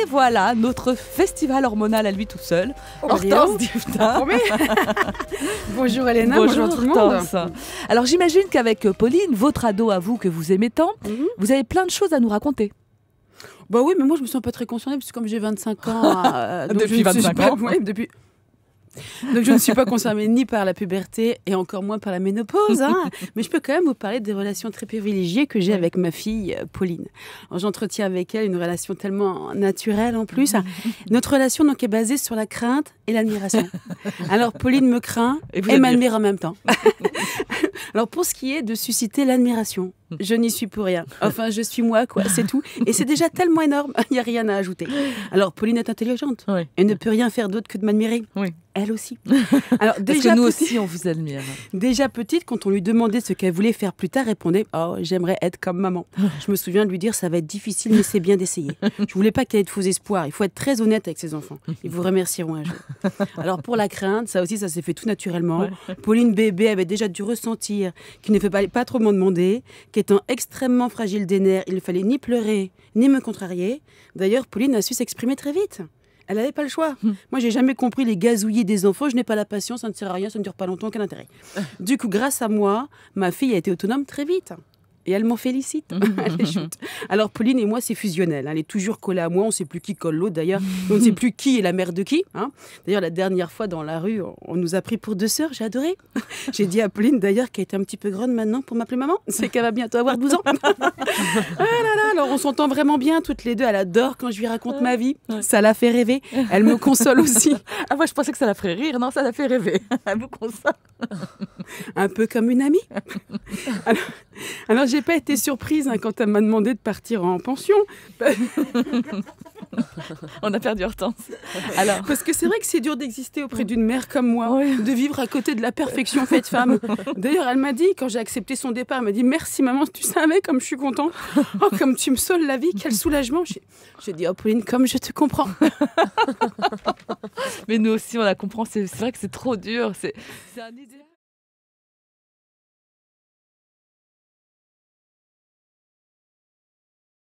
voilà notre festival hormonal à lui tout seul. Hortense Duftin. Bonjour Elena, bonjour tout le monde. Hortense. Alors j'imagine qu'avec Pauline, votre ado à vous que vous aimez tant, vous avez plein de choses à nous raconter. Bah oui, mais moi je me sens pas très concernée, parce que comme j'ai 25 ans... depuis 25 ans. Oui, depuis... Donc je ne suis pas concernée ni par la puberté et encore moins par la ménopause, hein. Mais je peux quand même vous parler des relations très privilégiées que j'ai avec ma fille Pauline. J'entretiens avec elle une relation tellement naturelle en plus. Notre relation donc est basée sur la crainte et l'admiration. Alors Pauline me craint et m'admire en même temps. Alors pour ce qui est de susciter l'admiration, je n'y suis pour rien. Enfin, je suis moi, quoi, c'est tout. Et c'est déjà tellement énorme, il n'y a rien à ajouter. Alors Pauline est intelligente et ne peut rien faire d'autre que de m'admirer. Oui. Elle aussi. Alors, parce que nous aussi, on vous admire. Déjà petite, quand on lui demandait ce qu'elle voulait faire plus tard, elle répondait « Oh, j'aimerais être comme maman ». Je me souviens de lui dire « Ça va être difficile, mais c'est bien d'essayer ». Je voulais pas qu'elle ait de faux espoirs. Il faut être très honnête avec ses enfants. Ils vous remercieront un jour. Alors, pour la crainte, ça aussi, ça s'est fait tout naturellement. Pauline bébé avait déjà dû ressentir qu'il ne fallait pas trop m'en demander, qu'étant extrêmement fragile des nerfs, il ne fallait ni pleurer, ni me contrarier. D'ailleurs, Pauline a su s'exprimer très vite. Elle n'avait pas le choix. Moi, j'ai jamais compris les gazouillis des enfants. Je n'ai pas la patience, ça ne sert à rien, ça ne dure pas longtemps, quel intérêt. Du coup, grâce à moi, ma fille a été autonome très vite. Et elle m'en félicite. Elle est chute. Alors, Pauline et moi, c'est fusionnel. Elle est toujours collée à moi. On ne sait plus qui colle l'autre, d'ailleurs. On ne sait plus qui est la mère de qui. Hein. D'ailleurs, la dernière fois, dans la rue, on nous a pris pour deux sœurs. J'ai adoré. J'ai dit à Pauline, d'ailleurs, qu'elle était un petit peu grande maintenant pour m'appeler maman. C'est qu'elle va bientôt avoir 12 ans. Ah là là, alors, on s'entend vraiment bien toutes les deux. Elle adore quand je lui raconte ma vie. Ça la fait rêver. Elle me console aussi. Ah, moi, je pensais que ça la ferait rire. Non, ça la fait rêver. Elle vous console. Un peu comme une amie. Alors j'ai pas été surprise quand elle m'a demandé de partir en pension. On a perdu Hortense. Alors... Parce que c'est vrai que c'est dur d'exister auprès d'une mère comme moi, de vivre à côté de la perfection faite femme. D'ailleurs, elle m'a dit, quand j'ai accepté son départ, elle m'a dit « Merci maman, tu savais comme je suis content. Oh, comme tu me sauves la vie, quel soulagement. » J'ai dit « Oh Pauline, comme je te comprends. » Mais nous aussi, on la comprend. C'est vrai que c'est trop dur. C'est un idéal.